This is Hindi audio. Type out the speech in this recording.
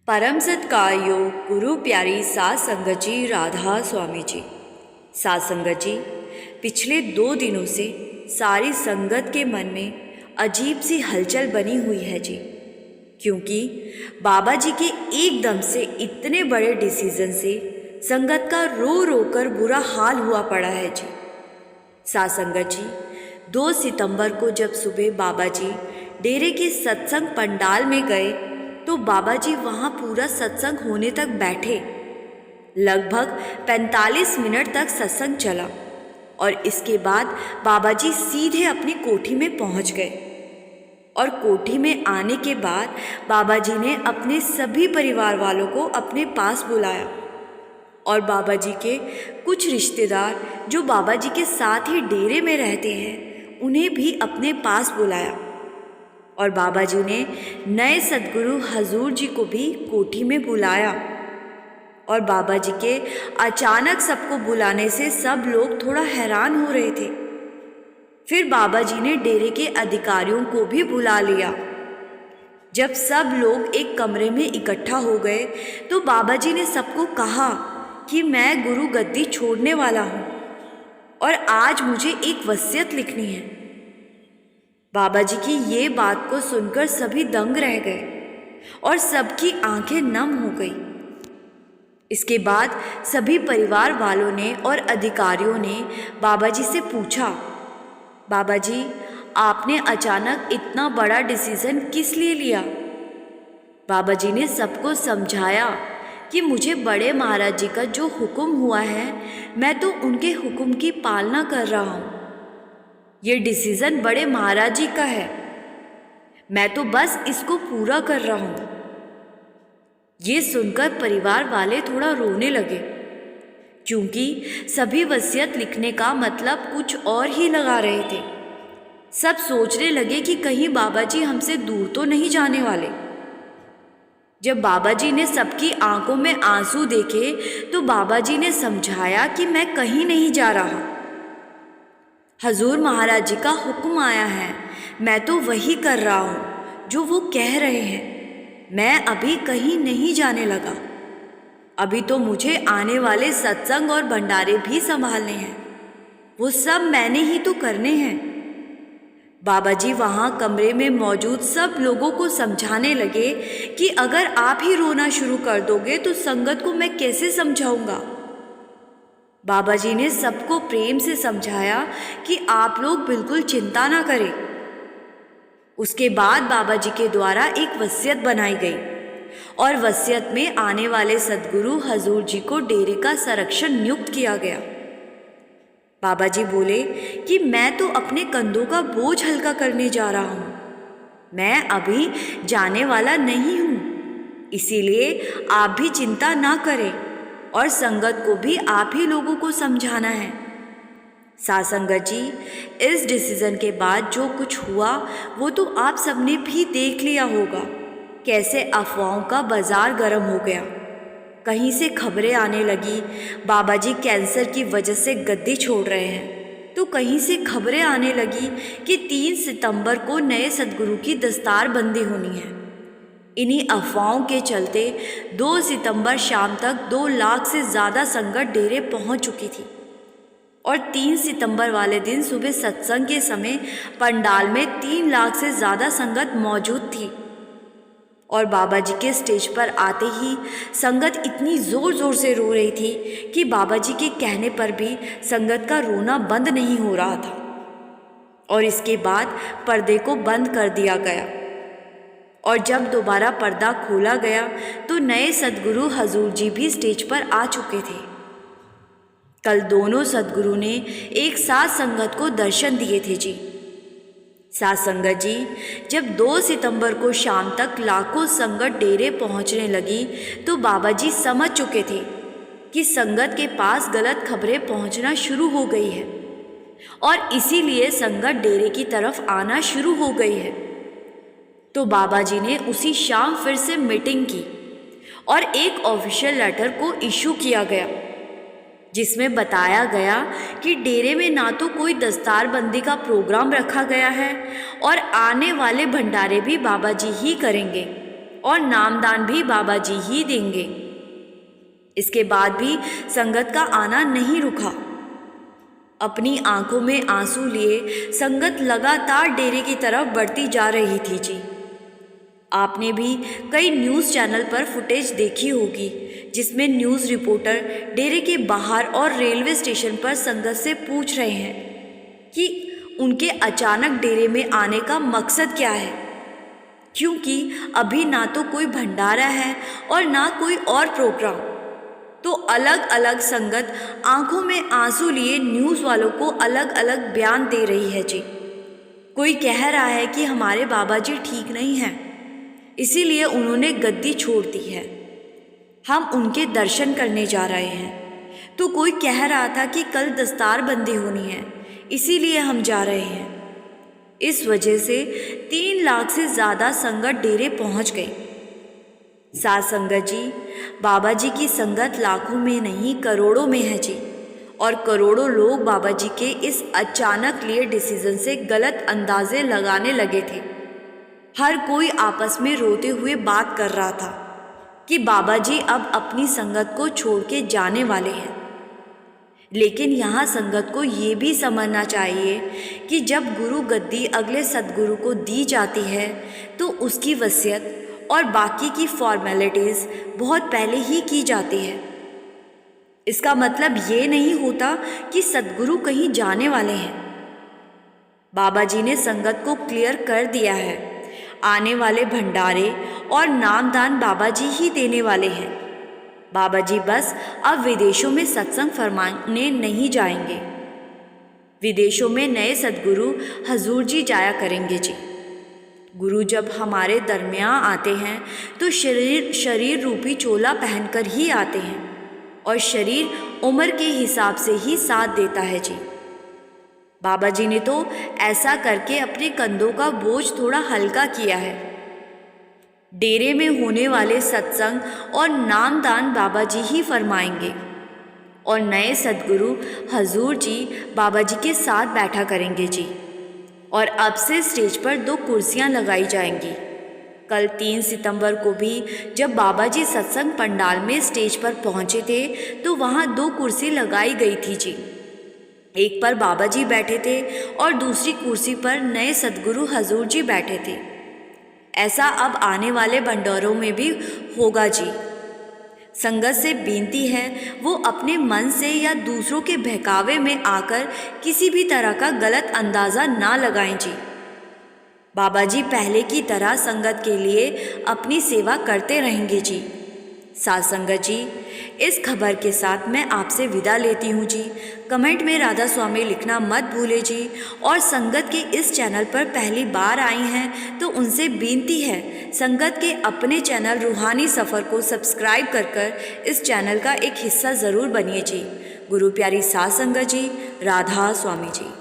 परम सत्कार्यो गुरु प्यारी सात संगत जी राधा स्वामी जी। सात संगत जी, पिछले 2 दिनों से सारी संगत के मन में अजीब सी हलचल बनी हुई है जी, क्योंकि बाबा जी के एकदम से इतने बड़े डिसीजन से संगत का रो रो कर बुरा हाल हुआ पड़ा है जी। सात संगत जी, 2 सितंबर को जब सुबह बाबा जी डेरे के सत्संग पंडाल में गए तो बाबा जी वहाँ पूरा सत्संग होने तक बैठे। लगभग 45 मिनट तक सत्संग चला और इसके बाद बाबा जी सीधे अपनी कोठी में पहुँच गए। और कोठी में आने के बाद बाबा जी ने अपने सभी परिवार वालों को अपने पास बुलाया और बाबा जी के कुछ रिश्तेदार जो बाबा जी के साथ ही डेरे में रहते हैं उन्हें भी अपने पास बुलाया। और बाबा जी ने नए सद्गुरु हजूर जी को भी कोठी में बुलाया। और बाबा जी के अचानक सबको बुलाने से सब लोग थोड़ा हैरान हो रहे थे। फिर बाबा जी ने डेरे के अधिकारियों को भी बुला लिया। जब सब लोग एक कमरे में इकट्ठा हो गए तो बाबा जी ने सबको कहा कि मैं गुरु गद्दी छोड़ने वाला हूँ और आज मुझे एक वसीयत लिखनी है। बाबा जी की ये बात को सुनकर सभी दंग रह गए और सबकी आंखें नम हो गई। इसके बाद सभी परिवार वालों ने और अधिकारियों ने बाबा जी से पूछा, बाबा जी आपने अचानक इतना बड़ा डिसीजन किस लिए लिया? बाबा जी ने सबको समझाया कि मुझे बड़े महाराज जी का जो हुक्म हुआ है मैं तो उनके हुक्म की पालना कर रहा हूँ। ये डिसीजन बड़े महाराज जी का है, मैं तो बस इसको पूरा कर रहा हूँ। ये सुनकर परिवार वाले थोड़ा रोने लगे, क्योंकि सभी वसीयत लिखने का मतलब कुछ और ही लगा रहे थे। सब सोचने लगे कि कहीं बाबा जी हमसे दूर तो नहीं जाने वाले। जब बाबा जी ने सबकी आंखों में आंसू देखे तो बाबा जी ने समझाया कि मैं कहीं नहीं जा रहा। हजूर महाराज जी का हुक्म आया है, मैं तो वही कर रहा हूँ जो वो कह रहे हैं। मैं अभी कहीं नहीं जाने लगा। अभी तो मुझे आने वाले सत्संग और भंडारे भी संभालने हैं, वो सब मैंने ही तो करने हैं। बाबा जी वहाँ कमरे में मौजूद सब लोगों को समझाने लगे कि अगर आप ही रोना शुरू कर दोगे तो संगत को मैं कैसे समझाऊंगा। बाबा जी ने सबको प्रेम से समझाया कि आप लोग बिल्कुल चिंता ना करें। उसके बाद बाबा जी के द्वारा एक वसीयत बनाई गई और वसीयत में आने वाले सद्गुरु हजूर जी को डेरे का संरक्षण नियुक्त किया गया। बाबा जी बोले कि मैं तो अपने कंधों का बोझ हल्का करने जा रहा हूँ, मैं अभी जाने वाला नहीं हूँ, इसीलिए आप भी चिंता ना करें और संगत को भी आप ही लोगों को समझाना है। सात संगत जी, इस डिसीजन के बाद जो कुछ हुआ वो तो आप सबने भी देख लिया होगा, कैसे अफवाहों का बाजार गर्म हो गया। कहीं से खबरें आने लगी बाबा जी कैंसर की वजह से गद्दी छोड़ रहे हैं, तो कहीं से खबरें आने लगी कि 3 सितंबर को नए सद्गुरु की दस्तार बंदी होनी है। इन्हीं अफवाहों के चलते 2 सितंबर शाम तक 2 लाख से ज़्यादा संगत डेरे पहुंच चुकी थी और 3 सितंबर वाले दिन सुबह सत्संग के समय पंडाल में 3 लाख से ज़्यादा संगत मौजूद थी। और बाबा जी के स्टेज पर आते ही संगत इतनी ज़ोर ज़ोर से रो रही थी कि बाबा जी के कहने पर भी संगत का रोना बंद नहीं हो रहा था। और इसके बाद पर्दे को बंद कर दिया गया और जब दोबारा पर्दा खोला गया तो नए सद्गुरु हजूर जी भी स्टेज पर आ चुके थे। कल दोनों सद्गुरु ने एक साथ संगत को दर्शन दिए थे जी। सात संगत जी, जब 2 सितंबर को शाम तक लाखों संगत डेरे पहुंचने लगी तो बाबा जी समझ चुके थे कि संगत के पास गलत खबरें पहुंचना शुरू हो गई है और इसीलिए संगत डेरे की तरफ आना शुरू हो गई है। तो बाबा जी ने उसी शाम फिर से मीटिंग की और एक ऑफिशियल लेटर को इशू किया गया जिसमें बताया गया कि डेरे में ना तो कोई दस्तारबंदी का प्रोग्राम रखा गया है और आने वाले भंडारे भी बाबा जी ही करेंगे और नामदान भी बाबा जी ही देंगे। इसके बाद भी संगत का आना नहीं रुका। अपनी आंखों में आंसू लिए संगत लगातार डेरे की तरफ बढ़ती जा रही थी जी। आपने भी कई न्यूज़ चैनल पर फुटेज देखी होगी जिसमें न्यूज़ रिपोर्टर डेरे के बाहर और रेलवे स्टेशन पर संगत से पूछ रहे हैं कि उनके अचानक डेरे में आने का मकसद क्या है, क्योंकि अभी ना तो कोई भंडारा है और ना कोई और प्रोग्राम। तो अलग अलग संगत आंखों में आंसू लिए न्यूज़ वालों को अलग अलग बयान दे रही है जी। कोई कह रहा है कि हमारे बाबा जी ठीक नहीं हैं, इसीलिए उन्होंने गद्दी छोड़ दी है, हम उनके दर्शन करने जा रहे हैं। तो कोई कह रहा था कि कल दस्तार बंदी होनी है, इसीलिए हम जा रहे हैं। इस वजह से 3 लाख से ज़्यादा संगत डेरे पहुंच गई। साथ संगत जी, बाबा जी की संगत लाखों में नहीं करोड़ों में है जी, और करोड़ों लोग बाबा जी के इस अचानक लिए डिसीजन से गलत अंदाजे लगाने लगे थे। हर कोई आपस में रोते हुए बात कर रहा था कि बाबा जी अब अपनी संगत को छोड़ के जाने वाले हैं। लेकिन यहाँ संगत को ये भी समझना चाहिए कि जब गुरु गद्दी अगले सद्गुरु को दी जाती है तो उसकी वसीयत और बाकी की फॉर्मेलिटीज़ बहुत पहले ही की जाती है। इसका मतलब ये नहीं होता कि सद्गुरु कहीं जाने वाले हैं। बाबा जी ने संगत को क्लियर कर दिया है, आने वाले भंडारे और नामदान बाबा जी ही देने वाले हैं। बाबा जी बस अब विदेशों में सत्संग फरमाने नहीं जाएंगे। विदेशों में नए सद्गुरु हजूर जी जाया करेंगे जी। गुरु जब हमारे दरमियान आते हैं तो शरीर रूपी चोला पहनकर ही आते हैं, और शरीर उम्र के हिसाब से ही साथ देता है जी। बाबा जी ने तो ऐसा करके अपने कंधों का बोझ थोड़ा हल्का किया है। डेरे में होने वाले सत्संग और नामदान बाबा जी ही फरमाएंगे, और नए सद्गुरु हजूर जी बाबा जी के साथ बैठा करेंगे जी। और अब से स्टेज पर 2 कुर्सियां लगाई जाएंगी। कल 3 सितंबर को भी जब बाबा जी सत्संग पंडाल में स्टेज पर पहुंचे थे तो वहां 2 कुर्सी लगाई गई थी जी। एक पर बाबा जी बैठे थे और दूसरी कुर्सी पर नए सद्गुरु हजूर जी बैठे थे। ऐसा अब आने वाले भंडारों में भी होगा जी। संगत से बेनती है वो अपने मन से या दूसरों के बहकावे में आकर किसी भी तरह का गलत अंदाज़ा ना लगाएं जी। बाबा जी पहले की तरह संगत के लिए अपनी सेवा करते रहेंगे जी। साथ संगत जी, इस खबर के साथ मैं आपसे विदा लेती हूँ जी। कमेंट में राधा स्वामी लिखना मत भूले जी। और संगत के इस चैनल पर पहली बार आई हैं तो उनसे विनती है, संगत के अपने चैनल रूहानी सफ़र को सब्सक्राइब कर इस चैनल का एक हिस्सा ज़रूर बनिए जी। गुरु प्यारी साथ संगत जी, राधा स्वामी जी।